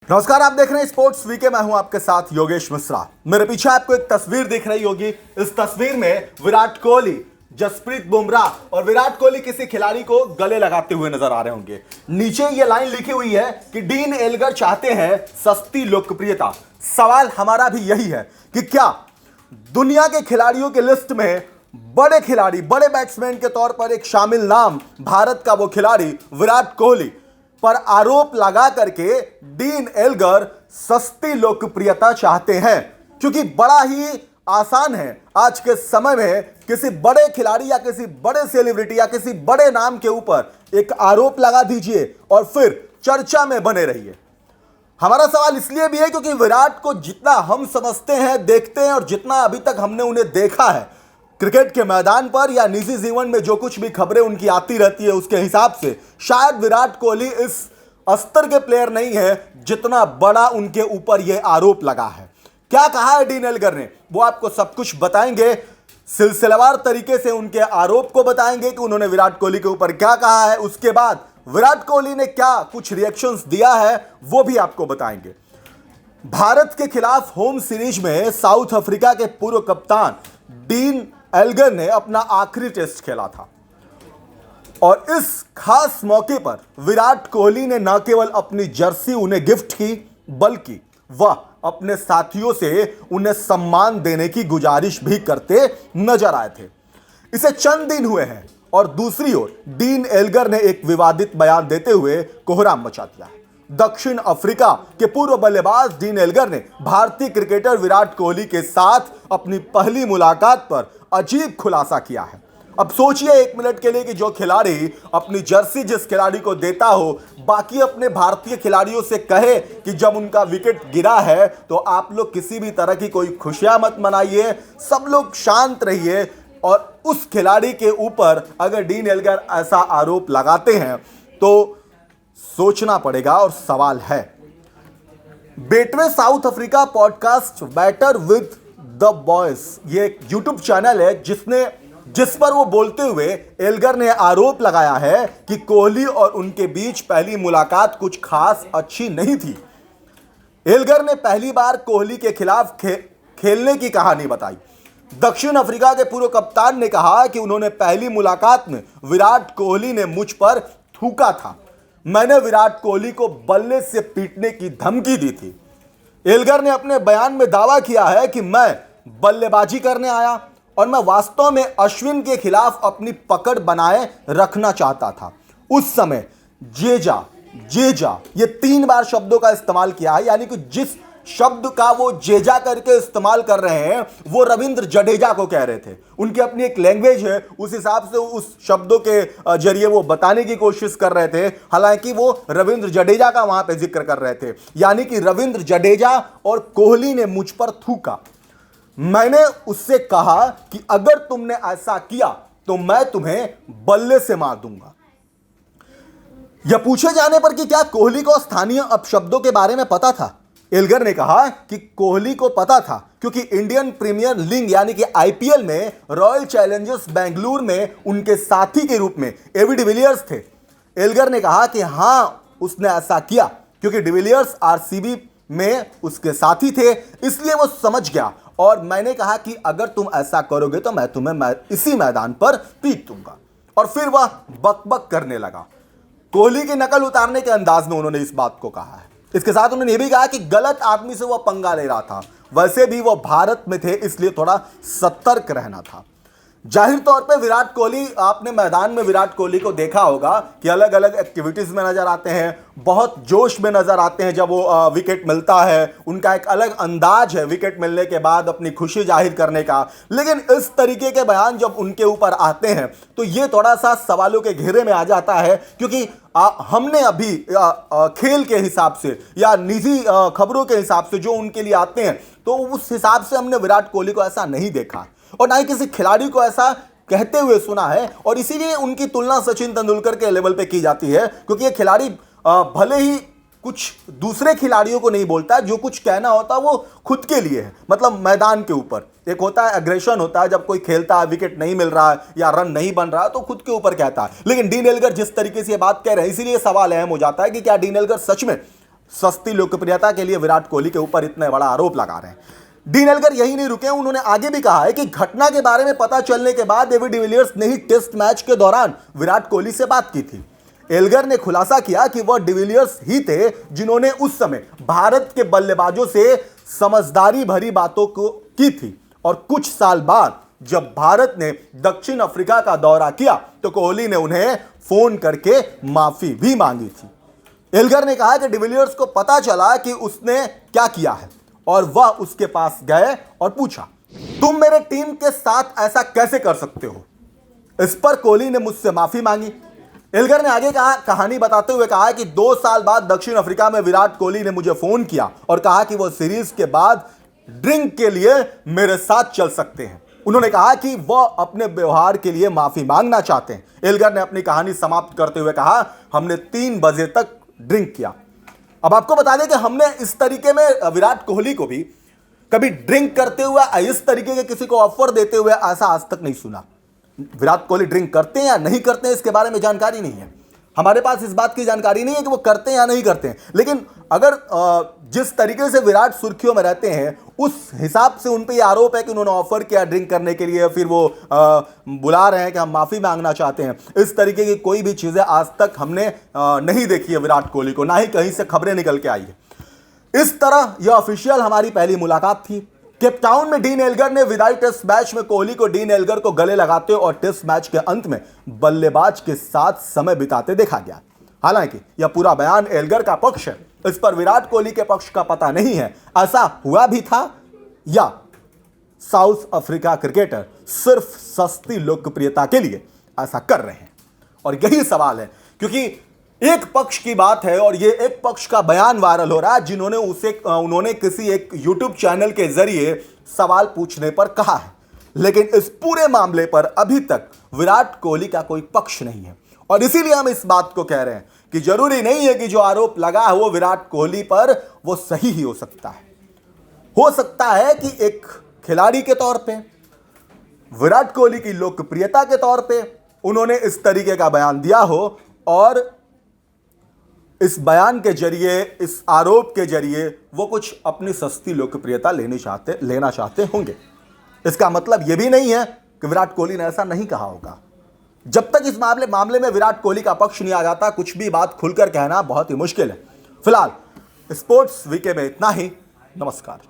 नमस्कार, आप देख रहे हैं स्पोर्ट्स वीके। मैं हूं आपके साथ योगेश मिश्रा। मेरे पीछे आपको एक तस्वीर दिख रही होगी। इस तस्वीर में विराट कोहली, जसप्रीत बुमराह और विराट कोहली किसी खिलाड़ी को गले लगाते हुए नजर आ रहे होंगे। नीचे ये लाइन लिखी हुई है कि डीन एल्गर चाहते हैं सस्ती लोकप्रियता। सवाल हमारा भी यही है कि क्या दुनिया के खिलाड़ियों की लिस्ट में बड़े खिलाड़ी, बड़े बैट्समैन के तौर पर एक शामिल नाम भारत का वो खिलाड़ी विराट कोहली पर आरोप लगा करके डीन एल्गर सस्ती लोकप्रियता चाहते हैं? क्योंकि बड़ा ही आसान है आज के समय में किसी बड़े खिलाड़ी या किसी बड़े सेलिब्रिटी या किसी बड़े नाम के ऊपर एक आरोप लगा दीजिए और फिर चर्चा में बने रहिए। हमारा सवाल इसलिए भी है क्योंकि विराट को जितना हम समझते हैं, देखते हैं और जितना अभी तक हमने उन्हें देखा है क्रिकेट के मैदान पर या निजी जीवन में, जो कुछ भी खबरें उनकी आती रहती है उसके हिसाब से शायद विराट कोहली इस स्तर के प्लेयर नहीं है जितना बड़ा उनके ऊपर यह आरोप लगा है। क्या कहा है डीन एल्गर ने, वो आपको सब कुछ बताएंगे। सिलसिलेवार तरीके से उनके आरोप को बताएंगे कि उन्होंने विराट कोहली के ऊपर क्या कहा है। उसके बाद विराट कोहली ने क्या कुछ रिएक्शंस दिया है वो भी आपको बताएंगे। भारत के खिलाफ होम सीरीज में साउथ अफ्रीका के पूर्व कप्तान डीन एल्गर ने अपना आखिरी टेस्ट खेला था और इस खास मौके पर विराट कोहली ने न केवल अपनी जर्सी उन्हें गिफ्ट की, बल्कि वह अपने साथियों से उन्हें सम्मान देने की गुजारिश भी करते नजर आए थे। इसे चंद दिन हुए हैं और दूसरी ओर डीन एल्गर ने एक विवादित बयान देते हुए कोहराम मचा दिया है। दक्षिण अफ्रीका के पूर्व बल्लेबाज डीन एल्गर ने भारतीय क्रिकेटर विराट कोहली के साथ अपनी पहली मुलाकात पर अजीब खुलासा किया है। अब सोचिए एक मिनट के लिए कि जो खिलाड़ी अपनी जर्सी जिस खिलाड़ी को देता हो, बाकी अपने भारतीय खिलाड़ियों से कहे कि जब उनका विकेट गिरा है तो आप लोग किसी भी तरह की कोई खुशियां मत मनाइए, सब लोग शांत रहिए, और उस खिलाड़ी के ऊपर अगर डीन एल्गर ऐसा आरोप लगाते हैं तो सोचना पड़ेगा। और सवाल है, Betway South Africa podcast batter with the boys, ये एक यूट्यूब चैनल है जिस पर वो बोलते हुए एल्गर ने आरोप लगाया है कि कोहली और उनके बीच पहली मुलाकात कुछ खास अच्छी नहीं थी। एल्गर ने पहली बार कोहली के खिलाफ खेलने की कहानी बताई। दक्षिण अफ्रीका के पूर्व कप्तान ने कहा कि उन्होंने पहली मुलाकात में विराट कोहली ने मुझ पर थूका था। मैंने विराट कोहली को बल्ले से पीटने की धमकी दी थी। एल्गर ने अपने बयान में दावा किया है कि मैं बल्लेबाजी करने आया और मैं वास्तव में अश्विन के खिलाफ अपनी पकड़ बनाए रखना चाहता था। उस समय जेजा जेजा ये 3 बार शब्दों का इस्तेमाल किया है, यानी कि जिस शब्द का वो जेजा करके इस्तेमाल कर रहे हैं वो रविंद्र जडेजा को कह रहे थे। उनकी अपनी एक लैंग्वेज है, उस हिसाब से उस शब्दों के जरिए वो बताने की कोशिश कर रहे थे। हालांकि वो रविंद्र जडेजा का वहां पे जिक्र कर रहे थे, यानी कि रविंद्र जडेजा और कोहली ने मुझ पर थूका। मैंने उससे कहा कि अगर तुमने ऐसा किया तो मैं तुम्हें बल्ले से मार दूंगा। यह पूछे जाने पर कि क्या कोहली को स्थानीय अपशब्दों के बारे में पता था, एल्गर ने कहा कि कोहली को पता था क्योंकि इंडियन प्रीमियर लीग यानी कि आईपीएल में रॉयल चैलेंजर्स बेंगलुरु में उनके साथी के रूप में एबी डिविलियर्स थे। एल्गर ने कहा कि हां, उसने ऐसा किया क्योंकि डिविलियर्स आरसीबी में उसके साथी थे, इसलिए वो समझ गया और मैंने कहा कि अगर तुम ऐसा करोगे तो मैं तुम्हें इसी मैदान पर पीट दूंगा। और फिर वह बकबक करने लगा। कोहली की नकल उतारने के अंदाज में उन्होंने इस बात को कहा है। इसके साथ उन्होंने यह भी कहा कि गलत आदमी से वह पंगा ले रहा था, वैसे भी वह भारत में थे इसलिए थोड़ा सतर्क रहना था। जाहिर तौर पे विराट कोहली, आपने मैदान में विराट कोहली को देखा होगा कि अलग अलग एक्टिविटीज में नजर आते हैं, बहुत जोश में नजर आते हैं जब वो विकेट मिलता है। उनका एक अलग अंदाज है विकेट मिलने के बाद अपनी खुशी जाहिर करने का। लेकिन इस तरीके के बयान जब उनके ऊपर आते हैं तो ये थोड़ा सा सवालों के घेरे में आ जाता है, क्योंकि हमने अभी खेल के हिसाब से या निजी खबरों के हिसाब से जो उनके लिए आते हैं तो उस हिसाब से हमने विराट कोहली को ऐसा नहीं देखा और ना ही किसी खिलाड़ी को ऐसा कहते हुए सुना है। और इसीलिए उनकी तुलना सचिन तेंदुलकर के लेवल पे की जाती है, क्योंकि ये खिलाड़ी भले ही कुछ दूसरे खिलाड़ियों को नहीं बोलता, जो कुछ कहना होता है वो खुद के लिए है। मतलब मैदान के ऊपर एक होता है एग्रेशन, होता है जब कोई खेलता है, विकेट नहीं मिल रहा है या रन नहीं बन रहा है तो खुद के ऊपर कहता है। लेकिन डीन एल्गर जिस तरीके से ये बात कह रहे हैं, इसीलिए सवाल अहम हो जाता है कि क्या डीन एल्गर सच में सस्ती लोकप्रियता के लिए विराट कोहली के ऊपर इतना बड़ा आरोप लगा रहे हैं। डीन एल्गर यही नहीं रुके, उन्होंने आगे भी कहा है कि घटना के बारे में पता चलने के बाद डेविड डिविलियर्स ने ही टेस्ट मैच के दौरान विराट कोहली से बात की थी। एल्गर ने खुलासा किया कि वह डिविलियर्स ही थे जिन्होंने उस समय भारत के बल्लेबाजों से समझदारी भरी बातों को की थी, और कुछ साल बाद जब भारत ने दक्षिण अफ्रीका का दौरा किया तो कोहली ने उन्हें फोन करके माफी भी मांगी थी। एल्गर ने कहा कि डिविलियर्स को पता चला कि उसने क्या किया है और वह उसके पास गए और पूछा, तुम मेरे टीम के साथ ऐसा कैसे कर सकते हो। इस पर कोहली ने मुझसे माफी मांगी। एल्गर ने आगे कहानी बताते हुए कहा कि 2 साल बाद दक्षिण अफ्रीका में विराट कोहली ने मुझे फोन किया और कहा कि वह सीरीज के बाद ड्रिंक के लिए मेरे साथ चल सकते हैं। उन्होंने कहा कि वह अपने व्यवहार के लिए माफी मांगना चाहते हैं। एल्गर ने अपनी कहानी समाप्त करते हुए कहा, हमने 3 बजे तक ड्रिंक किया। अब आपको बता दें कि हमने इस तरीके में विराट कोहली को भी कभी ड्रिंक करते हुए, इस तरीके के किसी को ऑफर देते हुए ऐसा आज तक नहीं सुना। विराट कोहली ड्रिंक करते हैं या नहीं करते हैं इसके बारे में जानकारी नहीं है, हमारे पास इस बात की जानकारी नहीं है कि वो करते हैं या नहीं करते हैं। लेकिन अगर जिस तरीके से विराट सुर्खियों में रहते हैं उस हिसाब से उन पे ये आरोप है कि उन्होंने ऑफर किया ड्रिंक करने के लिए, फिर वो बुला रहे हैं कि हम माफी मांगना चाहते हैं। इस तरीके की कोई भी चीजें आज तक हमने नहीं देखी है विराट कोहली को, ना ही कहीं से खबरें निकल के आई है। इस तरह यह ऑफिशियल हमारी पहली मुलाकात थी। केपटाउन में डीन एल्गर ने विदाई टेस्ट मैच में कोहली को डीन एल्गर को गले लगाते और टेस्ट मैच के अंत में बल्लेबाज के साथ समय बिताते देखा गया। हालांकि यह पूरा बयान एल्गर का पक्ष है, इस पर विराट कोहली के पक्ष का पता नहीं है ऐसा हुआ भी था या साउथ अफ्रीका क्रिकेटर सिर्फ सस्ती लोकप्रियता के लिए ऐसा कर रहे हैं। और यही सवाल है, क्योंकि एक पक्ष की बात है और ये एक पक्ष का बयान वायरल हो रहा है जिन्होंने उन्होंने किसी एक यूट्यूब चैनल के जरिए सवाल पूछने पर कहा है। लेकिन इस पूरे मामले पर अभी तक विराट कोहली का कोई पक्ष नहीं है, और इसीलिए हम इस बात को कह रहे हैं कि जरूरी नहीं है कि जो आरोप लगा है वो विराट कोहली पर वो सही ही हो सकता है। हो सकता है कि एक खिलाड़ी के तौर पे, विराट कोहली की लोकप्रियता के तौर पे उन्होंने इस तरीके का बयान दिया हो, और इस बयान के जरिए, इस आरोप के जरिए वो कुछ अपनी सस्ती लोकप्रियता लेना चाहते होंगे। इसका मतलब यह भी नहीं है कि विराट कोहली ने ऐसा नहीं कहा होगा। जब तक इस मामले में विराट कोहली का पक्ष नहीं आ जाता, कुछ भी बात खुलकर कहना बहुत ही मुश्किल है। फिलहाल स्पोर्ट्स वीके में इतना ही। नमस्कार।